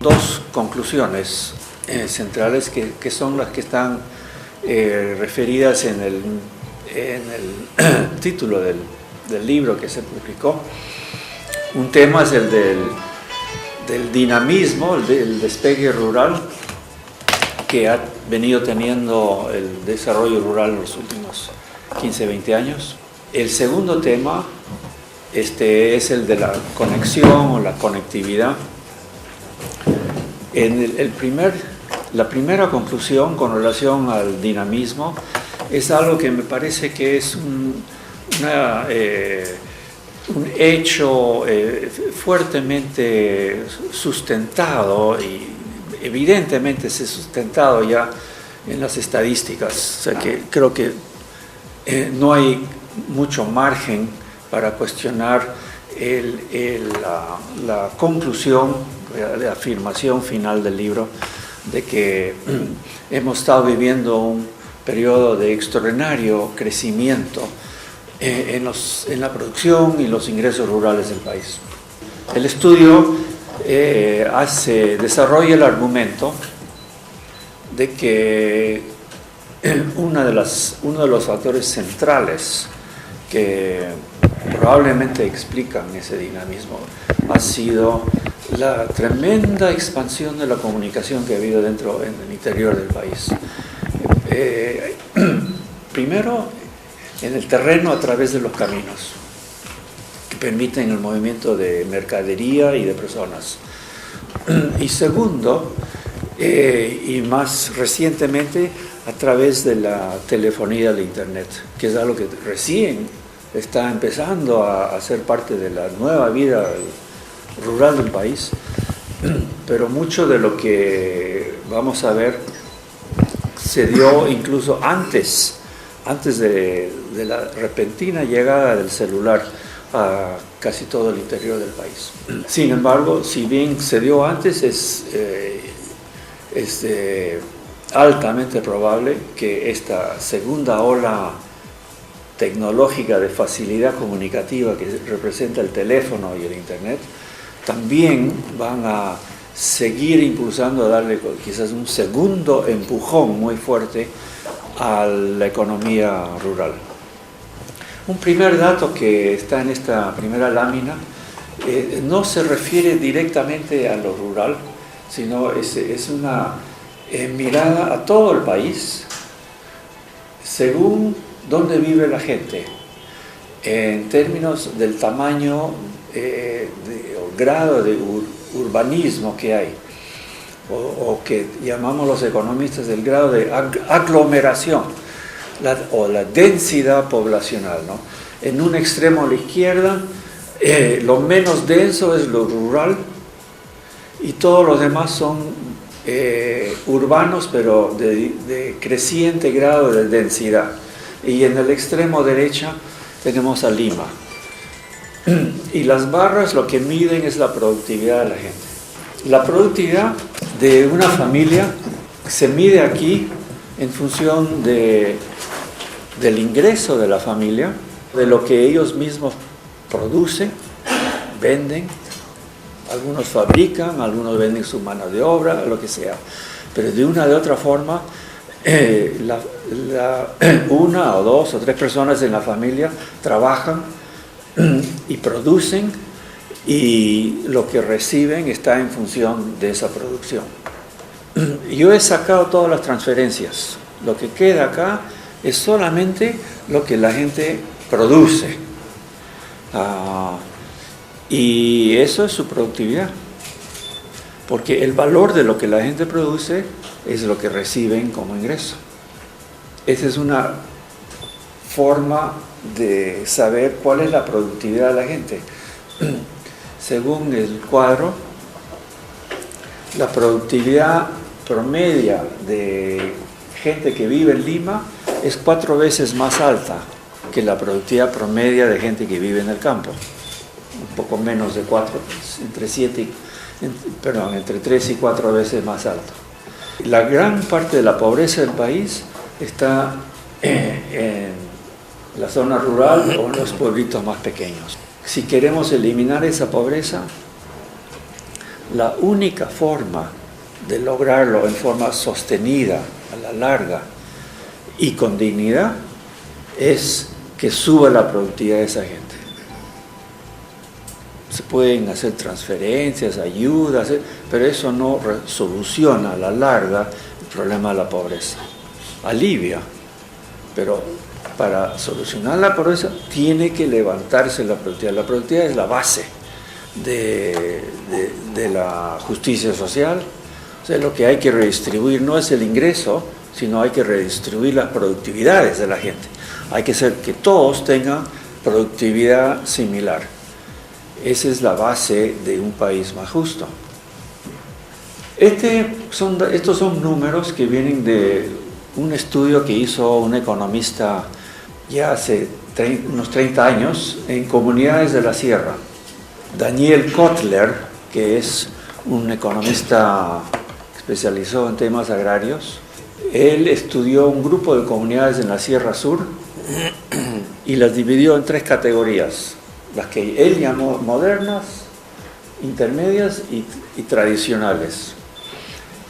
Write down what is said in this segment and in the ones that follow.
Dos conclusiones centrales que son las que están referidas en el título del libro que se publicó. Un tema es el del dinamismo, el despegue rural que ha venido teniendo el desarrollo rural en los últimos 15, 20 años. El segundo tema es el de la conexión o la conectividad. La primera conclusión con relación al dinamismo es algo que me parece que es un hecho fuertemente sustentado y evidentemente se ha sustentado ya en las estadísticas. O sea que creo que no hay mucho margen para cuestionar la conclusión, la afirmación final del libro de que hemos estado viviendo un periodo de extraordinario crecimiento en la producción y los ingresos rurales del país. El estudio desarrolla el argumento de que uno de los factores centrales que probablemente explican ese dinamismo ha sido la tremenda expansión de la comunicación que ha habido en el interior del país. Primero, en el terreno a través de los caminos, que permiten el movimiento de mercadería y de personas. Y segundo, y más recientemente, a través de la telefonía de Internet, que es algo que recién está empezando a ser parte de la nueva vida rural del país, pero mucho de lo que vamos a ver se dio incluso antes de la repentina llegada del celular a casi todo el interior del país. Sin embargo, si bien se dio antes, es altamente probable que esta segunda ola tecnológica de facilidad comunicativa que representa el teléfono y el Internet también van a seguir impulsando, a darle quizás un segundo empujón muy fuerte a la economía rural. Un primer dato que está en esta primera lámina no se refiere directamente a lo rural, sino es una mirada a todo el país según dónde vive la gente, en términos del tamaño o grado de urbanismo que hay, o que llamamos los economistas el grado de aglomeración o la densidad poblacional, ¿no? En un extremo a la izquierda, lo menos denso es lo rural y todos los demás son urbanos, pero de creciente grado de densidad. Y en el extremo derecha tenemos a Lima. Y las barras lo que miden es la productividad de la gente. La productividad de una familia se mide aquí en función del ingreso de la familia, de lo que ellos mismos producen, venden, algunos fabrican, algunos venden su mano de obra, lo que sea. Pero de una o de otra forma, una o dos o tres personas en la familia trabajan y producen, y lo que reciben está en función de esa producción. Yo he sacado todas las transferencias. Lo que queda acá es solamente lo que la gente produce. Y eso es su productividad. Porque el valor de lo que la gente produce es lo que reciben como ingreso. Esa es una forma de saber cuál es la productividad de la gente. Según el cuadro, la productividad promedia de gente que vive en Lima es 4 veces más alta que la productividad promedia de gente que vive en el campo. Un poco menos de 4, entre 3 y 4 veces más alto. La gran parte de la pobreza del país está en la zona rural o en los pueblitos más pequeños. Si queremos eliminar esa pobreza, la única forma de lograrlo en forma sostenida, a la larga y con dignidad, es que suba la productividad de esa gente. Se pueden hacer transferencias, ayudas, pero eso no soluciona a la larga el problema de la pobreza. Alivia, pero para solucionar la pobreza tiene que levantarse la productividad. La productividad es la base de la justicia social. O sea, lo que hay que redistribuir no es el ingreso, sino hay que redistribuir las productividades de la gente. Hay que hacer que todos tengan productividad similar. Esa es la base de un país más justo. Estos son números que vienen de un estudio que hizo un economista ya hace unos 30 años en comunidades de la sierra. Daniel Kotler, que es un economista especializado en temas agrarios, él estudió un grupo de comunidades en la Sierra Sur y las dividió en 3 categorías, las que él llamó modernas, intermedias y tradicionales.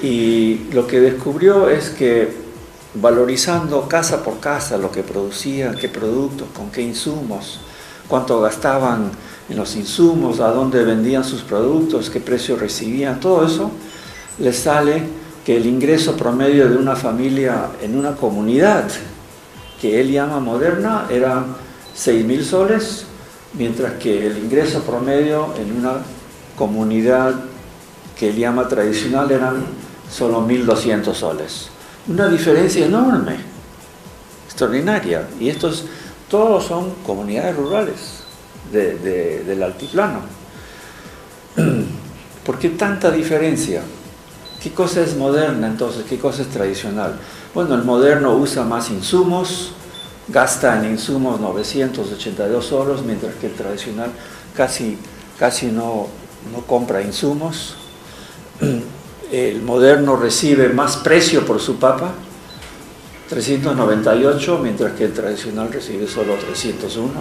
Y lo que descubrió es que valorizando casa por casa lo que producían, qué productos, con qué insumos, cuánto gastaban en los insumos, a dónde vendían sus productos, qué precio recibían, todo eso, les sale que el ingreso promedio de una familia en una comunidad que él llama moderna era 6.000 soles, mientras que el ingreso promedio en una comunidad que él llama tradicional eran solo 1.200 soles. Una diferencia enorme, extraordinaria. Y todos son comunidades rurales del altiplano. ¿Por qué tanta diferencia? ¿Qué cosa es moderna entonces? ¿Qué cosa es tradicional? Bueno, el moderno usa más insumos, gasta en insumos 982 soles, mientras que el tradicional casi no compra insumos. El moderno recibe más precio por su papa, 398, mientras que el tradicional recibe solo 301.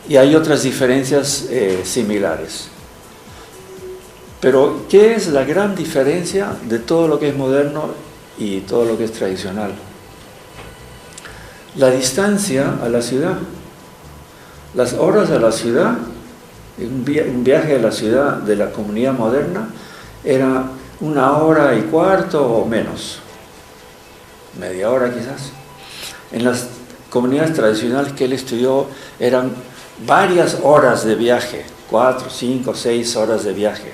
Y hay otras diferencias similares. Pero, ¿qué es la gran diferencia de todo lo que es moderno y todo lo que es tradicional? La distancia a la ciudad. Las horas a la ciudad, un viaje a la ciudad de la comunidad moderna era 1 hora y cuarto o menos, media hora quizás. En las comunidades tradicionales que él estudió eran varias horas de viaje, 4, 5, 6 horas de viaje.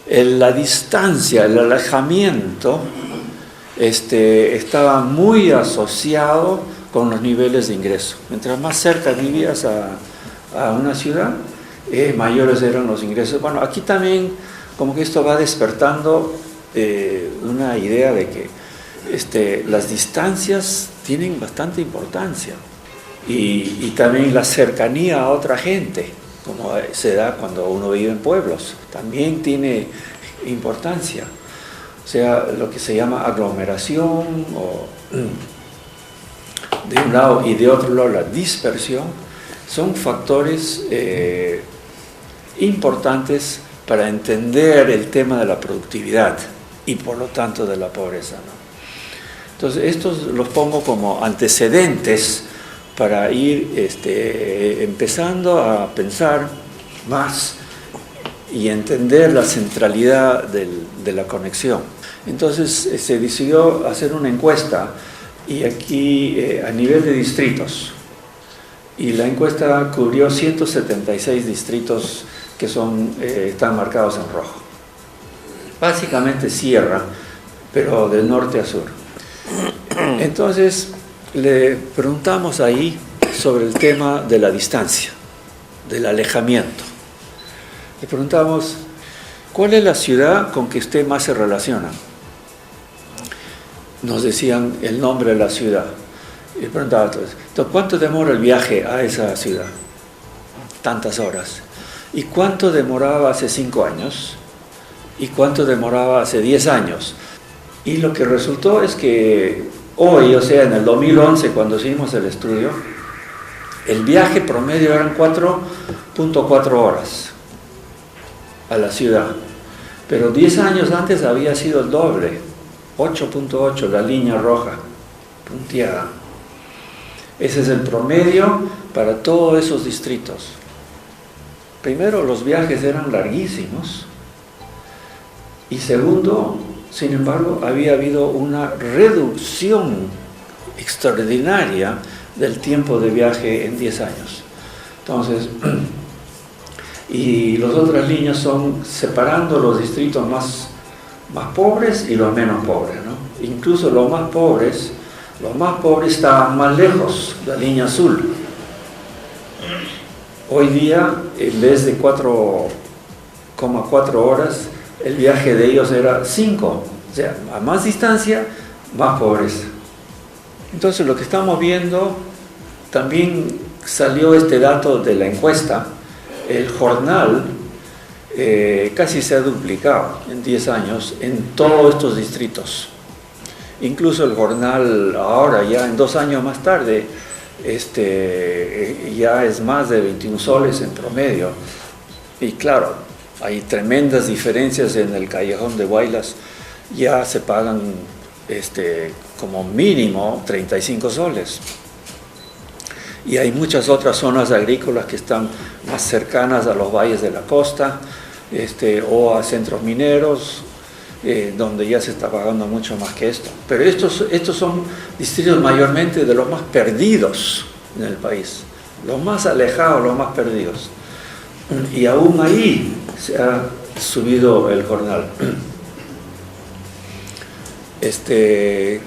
La distancia, el alejamiento estaba muy asociado con los niveles de ingreso. Mientras más cerca vivías a una ciudad, mayores eran los ingresos. Bueno, aquí también como que esto va despertando una idea de que las distancias tienen bastante importancia y también la cercanía a otra gente, como se da cuando uno vive en pueblos, también tiene importancia. O sea, lo que se llama aglomeración, o de un lado y de otro lado la dispersión, son factores importantes para entender el tema de la productividad y por lo tanto de la pobreza, ¿no? Entonces, estos los pongo como antecedentes para ir empezando a pensar más y entender la centralidad de la conexión. Entonces se decidió hacer una encuesta y aquí a nivel de distritos, y la encuesta cubrió 176 distritos que están marcados en rojo. Básicamente sierra, pero de norte a sur. Entonces le preguntamos ahí sobre el tema de la distancia, del alejamiento. Le preguntamos, ¿cuál es la ciudad con que usted más se relaciona? Nos decían el nombre de la ciudad. Y le preguntaba entonces, ¿cuánto demora el viaje a esa ciudad? Tantas horas. ¿Y cuánto demoraba hace 5 años? ¿Y cuánto demoraba hace 10 años? Y lo que resultó es que hoy, o sea, en el 2011, cuando hicimos el estudio, el viaje promedio eran 4.4 horas. a la ciudad. Pero 10 años antes había sido el doble, 8.8, la línea roja, punteada. Ese es el promedio para todos esos distritos. Primero, los viajes eran larguísimos. Y segundo, sin embargo, había habido una reducción extraordinaria del tiempo de viaje en 10 años. Entonces, y las otras líneas son separando los distritos más pobres y los menos pobres, ¿no? Incluso los más pobres estaban más lejos, la línea azul. Hoy día, en vez de 4,4 horas, el viaje de ellos era 5, o sea, a más distancia, más pobreza. Entonces lo que estamos viendo, también salió este dato de la encuesta, el jornal casi se ha duplicado en 10 años en todos estos distritos. Incluso el jornal ahora, ya en 2 años más tarde, ya es más de 21 soles en promedio. Y claro, hay tremendas diferencias en el Callejón de Huaylas, ya se pagan como mínimo 35 soles. Y hay muchas otras zonas agrícolas que están más cercanas a los valles de la costa, o a centros mineros, donde ya se está pagando mucho más que esto. Pero estos son distritos mayormente de los más perdidos en el país, los más alejados, los más perdidos. Y aún ahí se ha subido el jornal.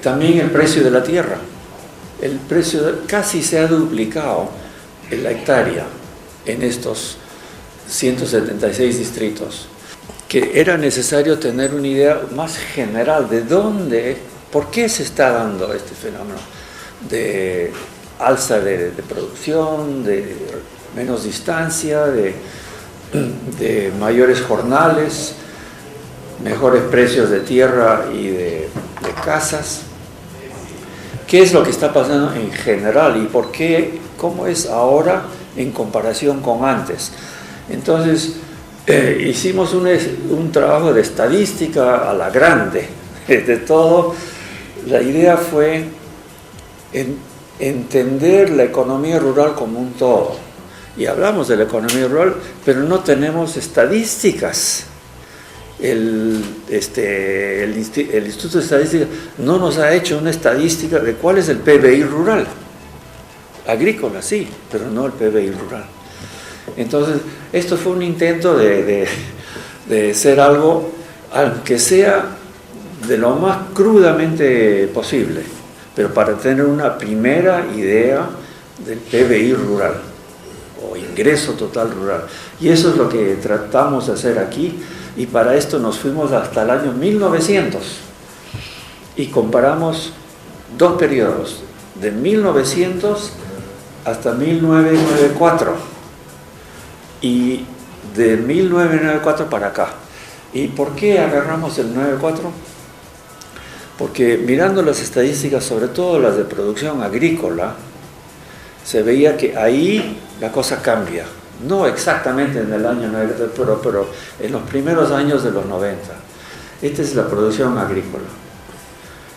También el precio de la tierra. El precio casi se ha duplicado en la hectárea en estos 176 distritos, que era necesario tener una idea más general de por qué se está dando este fenómeno de alza de producción, de menos distancia, de mayores jornales, mejores precios de tierra y de casas. ¿Qué es lo que está pasando en general y por qué, cómo es ahora en comparación con antes? Entonces, hicimos un trabajo de estadística a la grande, de todo. La idea fue entender la economía rural como un todo. Y hablamos de la economía rural, pero no tenemos estadísticas. El Instituto de Estadística no nos ha hecho una estadística de cuál es el PBI rural. Agrícola, sí, pero no el PBI rural. Entonces, esto fue un intento de hacer algo, aunque sea de lo más crudamente posible, pero para tener una primera idea del PBI rural, o ingreso total rural. Y eso es lo que tratamos de hacer aquí, y para esto nos fuimos hasta el año 1900, y comparamos 2 periodos, de 1900 hasta 1994, y de 1994 para acá. ¿Y por qué agarramos el 94? Porque mirando las estadísticas, sobre todo las de producción agrícola, se veía que ahí la cosa cambia. No exactamente en el año 90, pero en los primeros años de los 90. Esta es la producción agrícola.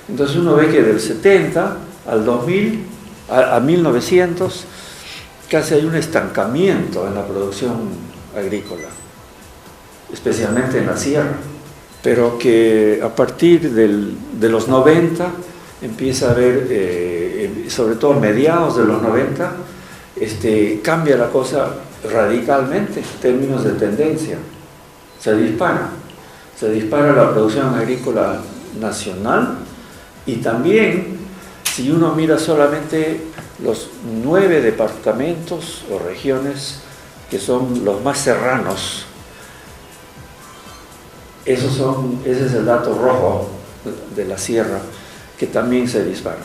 Entonces uno ve que del 70 al 2000, a 1900, casi hay un estancamiento en la producción agrícola, especialmente en la sierra. Pero que a partir de los 90 empieza a haber, sobre todo mediados de los 90, cambia la cosa radicalmente en términos de tendencia. Se dispara la producción agrícola nacional, y también, si uno mira solamente los 9 departamentos o regiones que son los más serranos, ese es el dato rojo de la sierra, que también se dispara.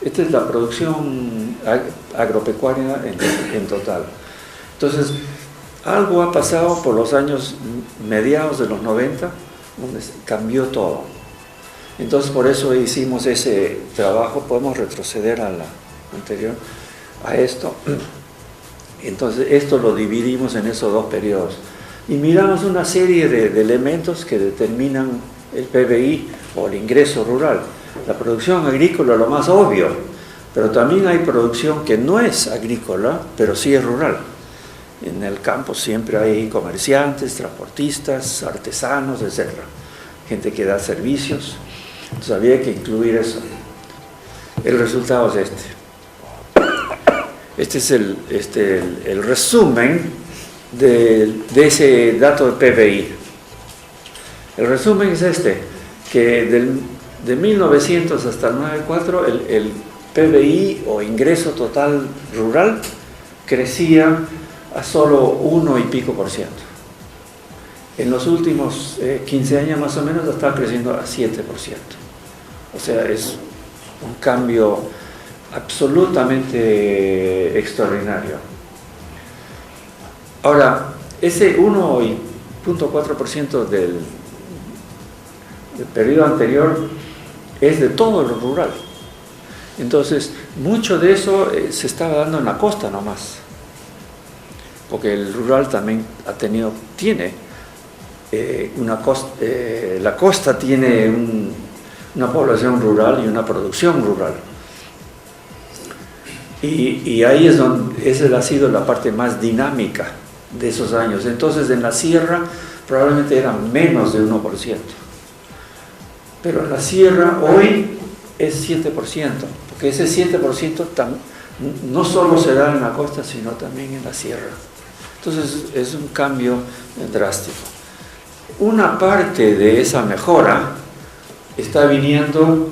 Esta es la producción agropecuaria en total. Entonces, algo ha pasado por los años mediados de los 90, donde cambió todo. Entonces, por eso hicimos ese trabajo. Podemos retroceder a la anterior, a esto. Entonces, esto lo dividimos en esos 2 periodos. y miramos una serie de elementos que determinan el PBI o el ingreso rural. La producción agrícola es lo más obvio, pero también hay producción que no es agrícola, pero sí es rural. En el campo siempre hay comerciantes, transportistas, artesanos, etc. Gente que da servicios. Entonces había que incluir eso. El resultado es este. Este es el resumen de ese dato de PBI. El resumen es este, que de 1900 hasta el 94 el PBI o ingreso total rural crecía a solo 1 y pico %. En los últimos 15 años más o menos está creciendo a 7%. O sea, es un cambio absolutamente extraordinario. Ahora, ese 1,4% del periodo anterior es de todo lo rural. Entonces, mucho de eso se estaba dando en la costa nomás, porque el rural también tiene una costa, la costa tiene una población rural y una producción rural. Y ahí es donde esa ha sido la parte más dinámica de esos años. Entonces, en la sierra probablemente era menos de 1%. Pero en la sierra hoy es 7%, porque ese 7% no solo se da en la costa, sino también en la sierra. Entonces es un cambio drástico. Una parte de esa mejora está viniendo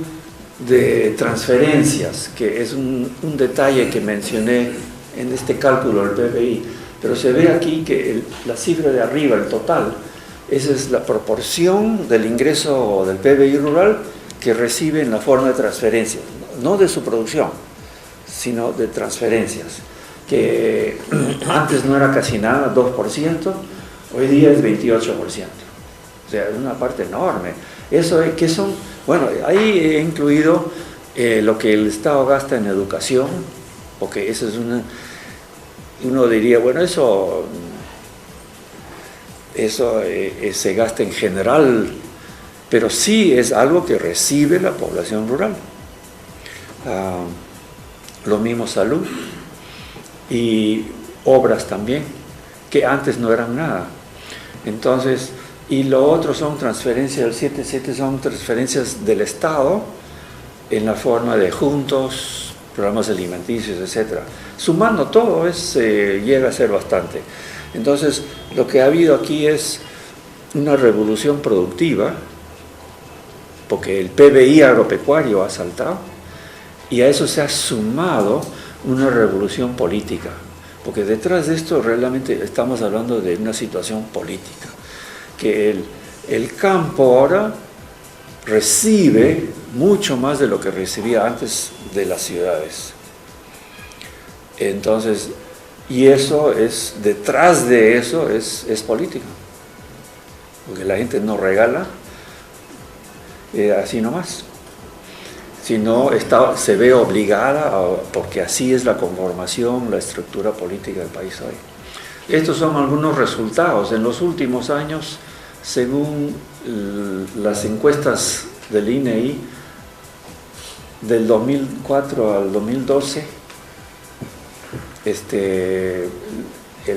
de transferencias, que es un detalle que mencioné en este cálculo del PBI, pero se ve aquí que la cifra de arriba, el total, esa es la proporción del ingreso del PBI rural que recibe en la forma de transferencias, no de su producción, sino de transferencias, que antes no era casi nada, 2%, hoy día es 28%. O sea, es una parte enorme. Eso es que son, bueno, ahí he incluido lo que el Estado gasta en educación, porque eso es uno diría, bueno, eso se gasta en general, pero sí es algo que recibe la población rural. Lo mismo salud y obras también, que antes no eran nada. Entonces, y lo otro son transferencias, el 7.7 son transferencias del Estado en la forma de juntos, programas alimenticios, etc. Sumando todo, llega a ser bastante. Entonces, lo que ha habido aquí es una revolución productiva, porque el PBI agropecuario ha saltado, y a eso se ha sumado una revolución política, porque detrás de esto realmente estamos hablando de una situación política, que el campo ahora recibe mucho más de lo que recibía antes de las ciudades. Entonces, y eso detrás de eso es política, porque la gente no regala así nomás, sino se ve obligada, porque así es la conformación, la estructura política del país hoy. Estos son algunos resultados. En los últimos años, según las encuestas del INEI, del 2004 al 2012, el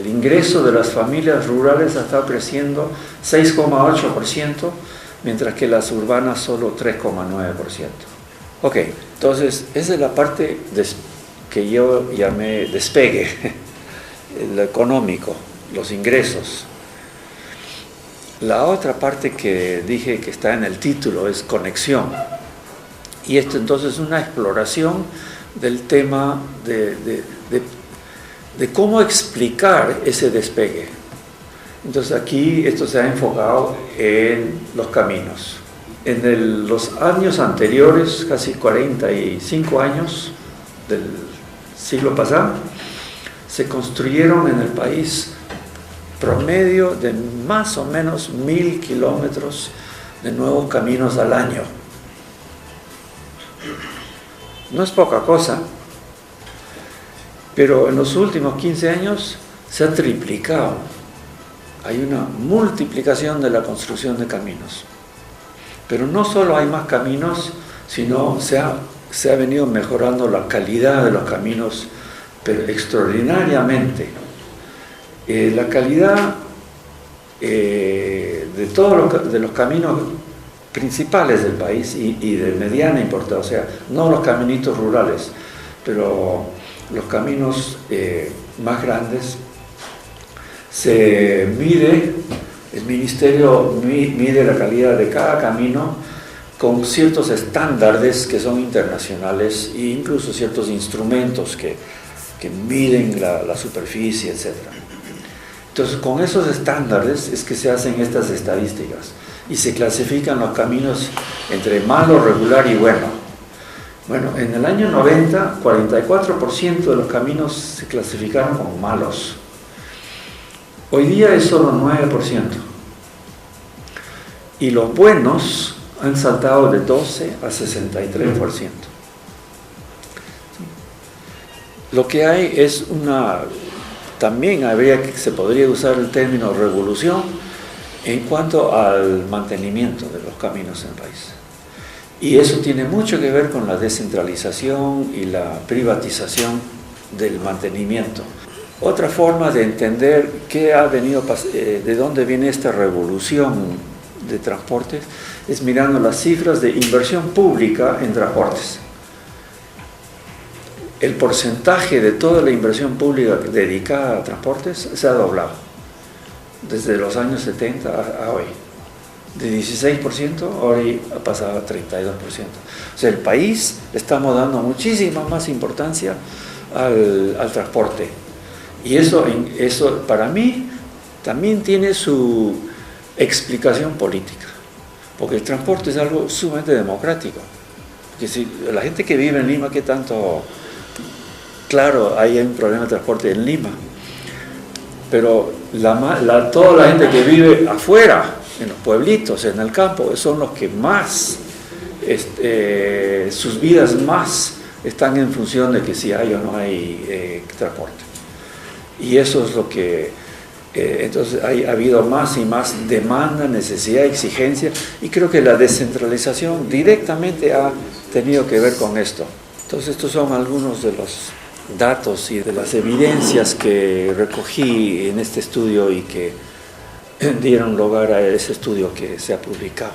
ingreso de las familias rurales ha estado creciendo 6,8%, mientras que las urbanas solo 3,9%. Ok, entonces esa es la parte que yo llamé despegue, lo económico, los ingresos. La otra parte que dije que está en el título es conexión. Y esto entonces es una exploración del tema de cómo explicar ese despegue. Entonces aquí esto se ha enfocado en los caminos. En los años anteriores, casi 45 años del siglo pasado, se construyeron en el país promedio de más o menos 1.000 kilómetros de nuevos caminos al año. No es poca cosa, pero en los últimos 15 años se ha triplicado. hay una multiplicación de la construcción de caminos. Pero no solo hay más caminos, sino se ha venido mejorando la calidad de los caminos, pero extraordinariamente. La calidad de todos los caminos principales del país y de mediana importancia, o sea, no los caminitos rurales, pero los caminos más grandes, se mide, el ministerio mide la calidad de cada camino con ciertos estándares que son internacionales e incluso ciertos instrumentos que miden la superficie, etc. Entonces, con esos estándares es que se hacen estas estadísticas y se clasifican los caminos entre malo, regular y bueno. Bueno, en el año 90, 44% de los caminos se clasificaron como malos. Hoy día es solo 9%. Y los buenos han saltado de 12 a 63%. Lo que hay es también se podría usar el término revolución en cuanto al mantenimiento de los caminos en el país. Y eso tiene mucho que ver con la descentralización y la privatización del mantenimiento. Otra forma de entender de dónde viene esta revolución de transportes es mirando las cifras de inversión pública en transportes. El porcentaje de toda la inversión pública dedicada a transportes se ha doblado desde los años 70 a hoy. De 16%, hoy ha pasado a 32%. O sea, el país le estamos dando muchísima más importancia al transporte. Y eso para mí también tiene su explicación política, porque el transporte es algo sumamente democrático. Porque si la gente que vive en Lima, ¿qué tanto? Claro, hay un problema de transporte en Lima, pero toda la gente que vive afuera, en los pueblitos, en el campo, son los que más, sus vidas más están en función de que si hay o no hay transporte. Y eso es lo que, entonces ha habido más y más demanda, necesidad, exigencia, y creo que la descentralización directamente ha tenido que ver con esto. Entonces estos son algunos de los datos y de las evidencias que recogí en este estudio y que dieron lugar a ese estudio que se ha publicado.